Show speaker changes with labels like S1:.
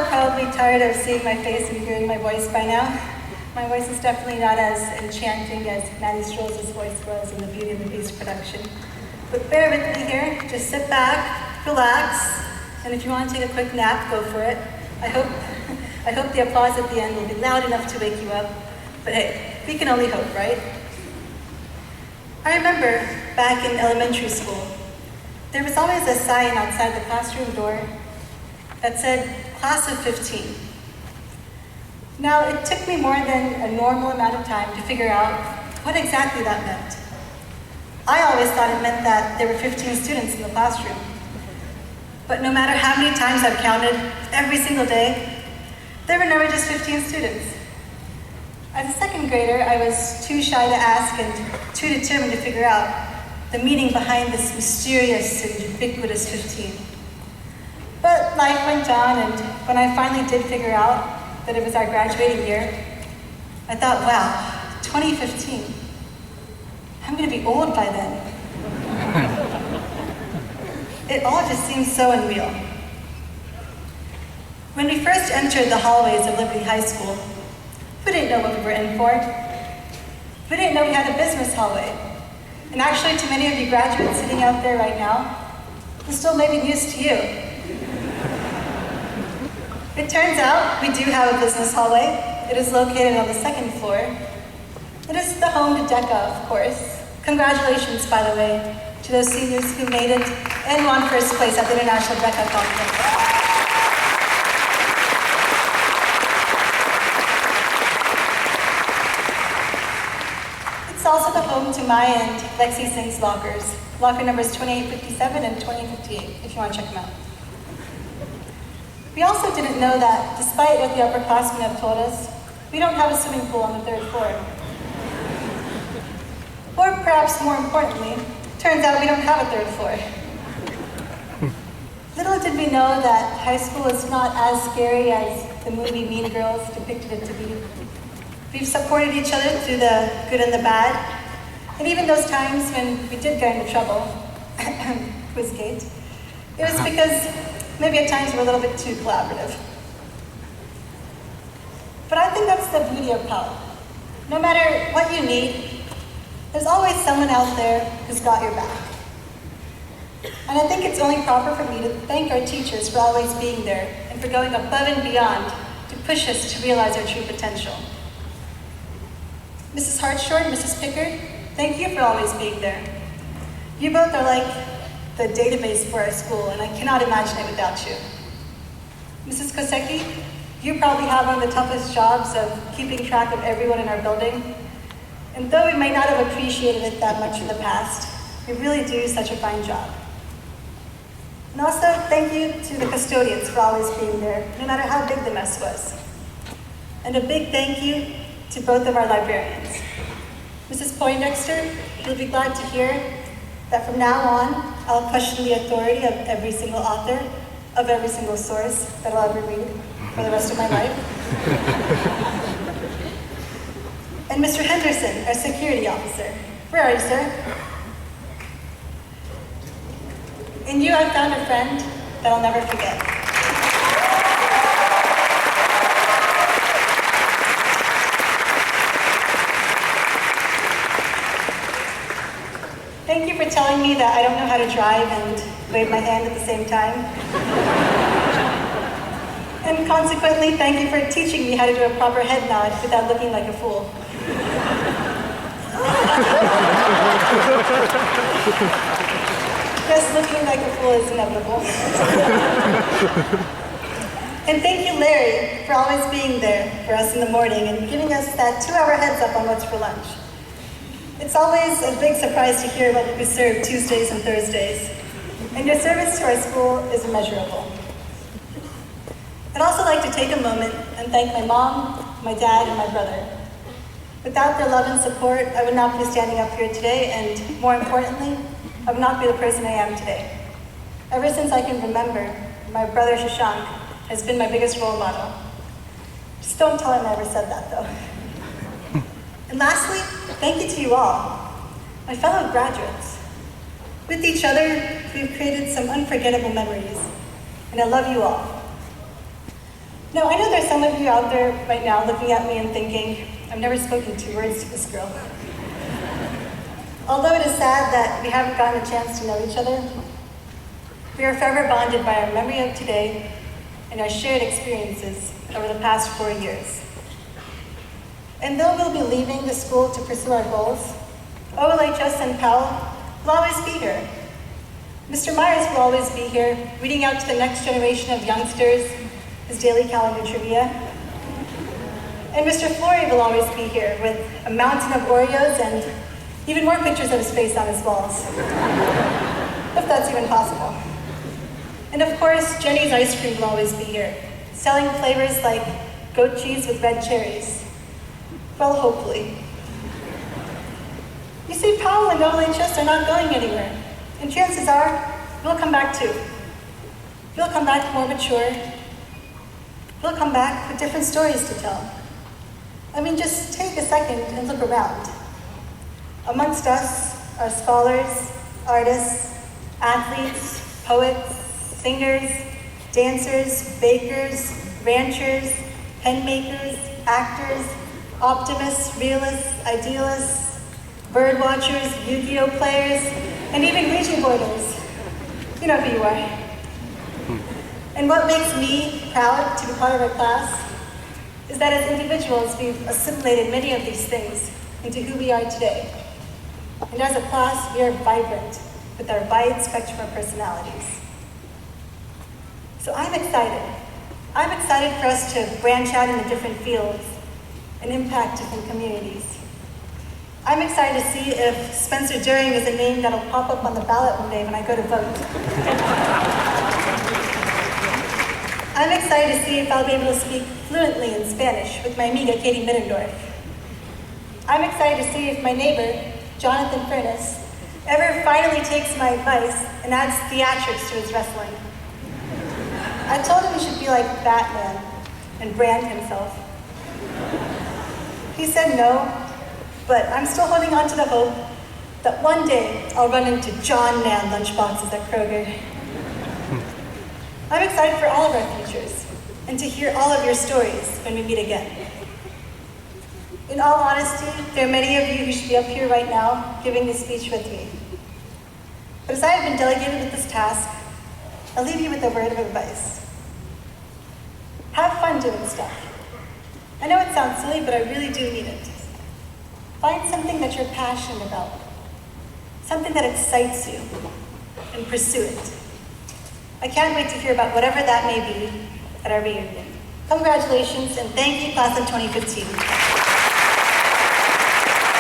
S1: probably tired of seeing my face and hearing my voice by now. My voice is definitely not as enchanting as Maddie Strolls' voice was in the Beauty and the Beast production. But bear with me here, just sit back, relax, and if you want to take a quick nap, go for it. I hope the applause at the end will be loud enough to wake you up, but hey, we can only hope, right? I remember back in elementary school, there was always a sign outside the classroom door that said, class of 15. Now, it took me more than a normal amount of time to figure out what exactly that meant. I always thought it meant that there were 15 students in the classroom. But no matter how many times I've counted, every single day, there were never just 15 students. As a second grader, I was too shy to ask and too determined to figure out the meaning behind this mysterious and ubiquitous 15. But life went on, and when I finally did figure out that it was our graduating year, I thought, wow, 2015. I'm gonna be old by then. It all just seems so unreal. When we first entered the hallways of Liberty High School, we didn't know what we were in for. We didn't know we had a business hallway. And actually, to many of you graduates sitting out there right now, this still may be news to you. It turns out we do have a business hallway. It is located on the second floor. It is the home to DECA, of course. Congratulations, by the way, to those seniors who made it and won first place at the International DECA Conference. It's also the home to my and Lexi Singh's lockers. Locker numbers 2857 and 2058, if you want to check them out. We also didn't know that, despite what the upperclassmen have told us, we don't have a swimming pool on the third floor. Or perhaps more importantly, turns out we don't have a third floor. Little did we know that high school is not as scary as the movie Mean Girls depicted it to be. We've supported each other through the good and the bad, and even those times when we did get into trouble, Quizgate, it was because maybe at times we're a little bit too collaborative. But I think that's the beauty of college. No matter what you need, there's always someone out there who's got your back. And I think it's only proper for me to thank our teachers for always being there and for going above and beyond to push us to realize our true potential. Mrs. Hartshort, Mrs. Pickard, thank you for always being there. You both are like the database for our school, and I cannot imagine it without you. Mrs. Kosecki, you probably have one of the toughest jobs of keeping track of everyone in our building. And though we might not have appreciated it that much in the past, you really do such a fine job. And also, thank you to the custodians for always being there, no matter how big the mess was. And a big thank you to both of our librarians. Mrs. Poindexter, you'll be glad to hear that from now on, I'll question the authority of every single author, of every single source that I'll ever read for the rest of my life. And Mr. Henderson, our security officer. Where are you, sir? In you, I've found a friend that I'll never forget. Thank you for telling me that I don't know how to drive and wave my hand at the same time. And consequently, thank you for teaching me how to do a proper head nod without looking like a fool. Yes, looking like a fool is inevitable. And thank you, Larry, for always being there for us in the morning and giving us that 2-hour heads up on what's for lunch. It's always a big surprise to hear what we serve Tuesdays and Thursdays, and your service to our school is immeasurable. I'd also like to take a moment and thank my mom, my dad, and my brother. Without their love and support, I would not be standing up here today, and more importantly, I would not be the person I am today. Ever since I can remember, my brother Shashank has been my biggest role model. Just don't tell him I ever said that, though. And lastly, thank you to you all, my fellow graduates. With each other, we've created some unforgettable memories, and I love you all. Now, I know there's some of you out there right now looking at me and thinking, I've never spoken 2 words to this girl. Although it is sad that we haven't gotten a chance to know each other, we are forever bonded by our memory of today and our shared experiences over the past 4 years. And though we'll be leaving the school to pursue our goals, OLHS and PAL will always be here. Mr. Myers will always be here, reading out to the next generation of youngsters his daily calendar trivia. And Mr. Flory will always be here with a mountain of Oreos and even more pictures of his face on his walls, if that's even possible. And of course, Jenny's ice cream will always be here, selling flavors like goat cheese with red cherries. Well, hopefully. You see, Powell and OLHS are not going anywhere, and chances are, we'll come back too. We'll come back more mature. We'll come back with different stories to tell. I mean, just take a second and look around. Amongst us are scholars, artists, athletes, poets, singers, dancers, bakers, ranchers, pen makers, actors, optimists, realists, idealists, bird watchers, Yu-Gi-Oh players, and even Ouija boarders. You know who you are. And what makes me proud to be part of our class is that as individuals, we've assimilated many of these things into who we are today. And as a class, we are vibrant with our wide spectrum of personalities. So I'm excited. I'm excited for us to branch out into different fields and impact different communities. I'm excited to see if Spencer During is a name that'll pop up on the ballot one day when I go to vote. I'm excited to see if I'll be able to speak fluently in Spanish with my amiga Katie Middendorf. I'm excited to see if my neighbor, Jonathan Furness, ever finally takes my advice and adds theatrics to his wrestling. I told him he should be like Batman and brand himself. He said no, but I'm still holding on to the hope that one day I'll run into John Man lunchboxes at Kroger. I'm excited for all of our futures and to hear all of your stories when we meet again. In all honesty, there are many of you who should be up here right now giving this speech with me. But as I have been delegated with this task, I'll leave you with a word of advice. Have fun doing stuff. I know it sounds silly, but I really do mean it. Find something that you're passionate about, something that excites you, and pursue it. I can't wait to hear about whatever that may be at our reunion. Congratulations, and thank you, class of 2015.